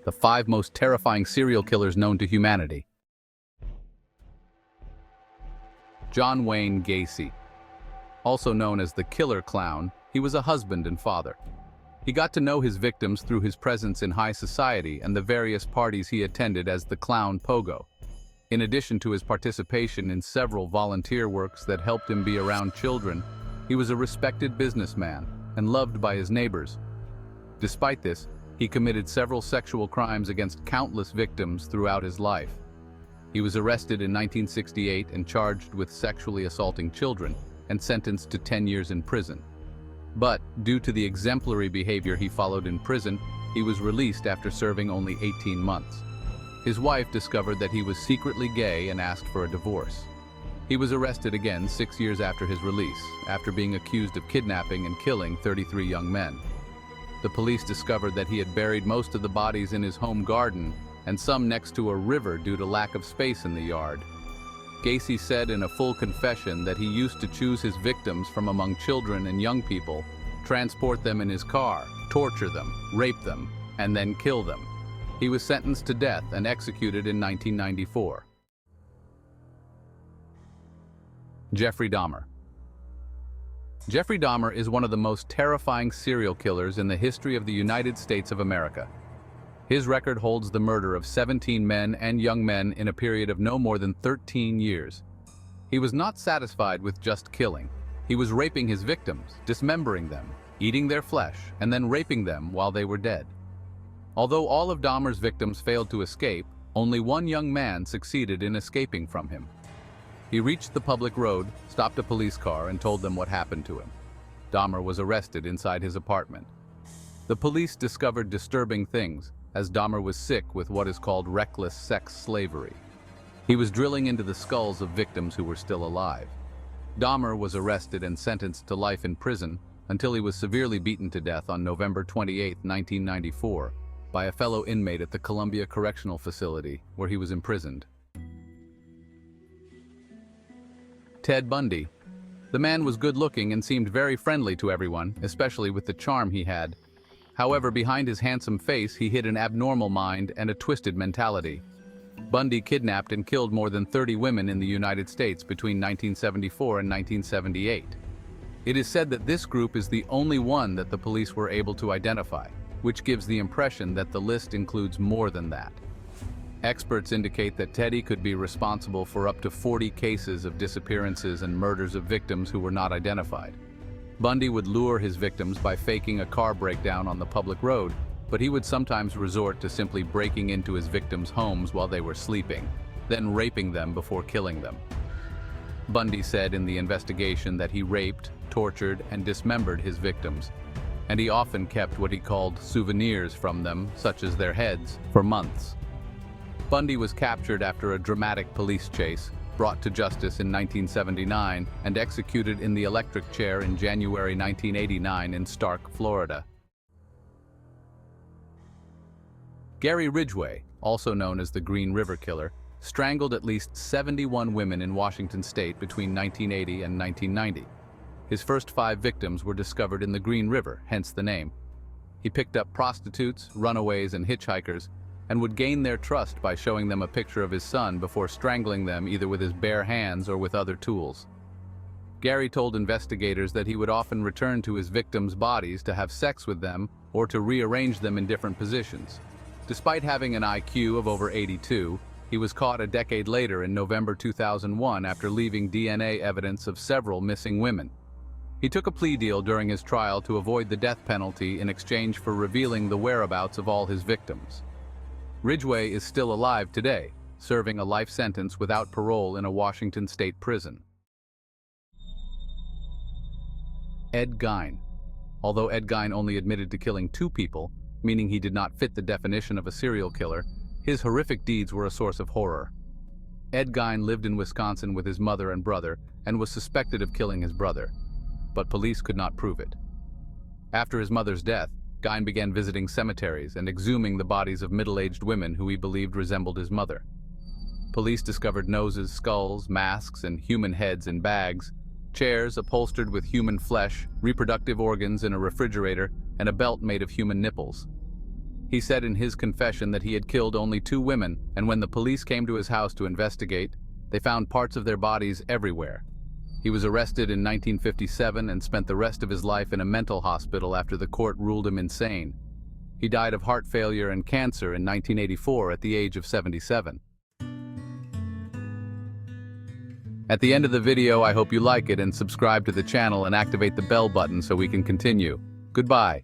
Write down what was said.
the 5 most terrifying serial killers known to humanity. John Wayne Gacy. Also known as the Killer Clown, he was a husband and father. He got to know his victims through his presence in high society and the various parties he attended as the Clown Pogo. In addition to his participation in several volunteer works that helped him be around children, he was a respected businessman and loved by his neighbors. Despite this, he committed several sexual crimes against countless victims throughout his life. He was arrested in 1968 and charged with sexually assaulting children and sentenced to 10 years in prison. But, due to the exemplary behavior he followed in prison, he was released after serving only 18 months. His wife discovered that he was secretly gay and asked for a divorce. He was arrested again 6 years after his release, after being accused of kidnapping and killing 33 young men. The police discovered that he had buried most of the bodies in his home garden and some next to a river due to lack of space in the yard. Gacy said in a full confession that he used to choose his victims from among children and young people, transport them in his car, torture them, rape them, and then kill them. He was sentenced to death and executed in 1994. Jeffrey Dahmer. Jeffrey Dahmer is one of the most terrifying serial killers in the history of the United States of America. His record holds the murder of 17 men and young men in a period of no more than 13 years. He was not satisfied with just killing. He was raping his victims, dismembering them, eating their flesh, and then raping them while they were dead. Although all of Dahmer's victims failed to escape, only one young man succeeded in escaping from him. He reached the public road, stopped a police car, and told them what happened to him. Dahmer was arrested inside his apartment. The police discovered disturbing things, as Dahmer was sick with what is called reckless sex slavery. He was drilling into the skulls of victims who were still alive. Dahmer was arrested and sentenced to life in prison until he was severely beaten to death on November 28, 1994, by a fellow inmate at the Columbia Correctional Facility, where he was imprisoned. Ted Bundy. The man was good-looking and seemed very friendly to everyone, especially with the charm he had. However, behind his handsome face, he hid an abnormal mind and a twisted mentality. Bundy kidnapped and killed more than 30 women in the United States between 1974 and 1978. It is said that this group is the only one that the police were able to identify, which gives the impression that the list includes more than that. Experts indicate that Teddy could be responsible for up to 40 cases of disappearances and murders of victims who were not identified. Bundy would lure his victims by faking a car breakdown on the public road, but he would sometimes resort to simply breaking into his victims' homes while they were sleeping, then raping them before killing them. Bundy said in the investigation that he raped, tortured, and dismembered his victims, and he often kept what he called souvenirs from them, such as their heads, for months. Bundy was captured after a dramatic police chase, brought to justice in 1979, and executed in the electric chair in January 1989 in Stark, Florida. Gary Ridgway, also known as the Green River Killer, strangled at least 71 women in Washington state between 1980 and 1990. His first 5 victims were discovered in the Green River, hence the name. He picked up prostitutes, runaways, and hitchhikers, and would gain their trust by showing them a picture of his son before strangling them either with his bare hands or with other tools. Gary told investigators that he would often return to his victims' bodies to have sex with them or to rearrange them in different positions. Despite having an IQ of over 82, he was caught a decade later in November 2001 after leaving DNA evidence of several missing women. He took a plea deal during his trial to avoid the death penalty in exchange for revealing the whereabouts of all his victims. Ridgway is still alive today, serving a life sentence without parole in a Washington state prison. Ed Gein. Although Ed Gein only admitted to killing 2 people, meaning he did not fit the definition of a serial killer, his horrific deeds were a source of horror. Ed Gein lived in Wisconsin with his mother and brother and was suspected of killing his brother, but police could not prove it. After his mother's death, Gein began visiting cemeteries and exhuming the bodies of middle-aged women who he believed resembled his mother. Police discovered noses, skulls, masks, and human heads in bags, chairs upholstered with human flesh, reproductive organs in a refrigerator, and a belt made of human nipples. He said in his confession that he had killed only 2 women, and when the police came to his house to investigate, they found parts of their bodies everywhere. He was arrested in 1957 and spent the rest of his life in a mental hospital after the court ruled him insane. He died of heart failure and cancer in 1984 at the age of 77. At the end of the video, I hope you like it and subscribe to the channel and activate the bell button so we can continue. Goodbye.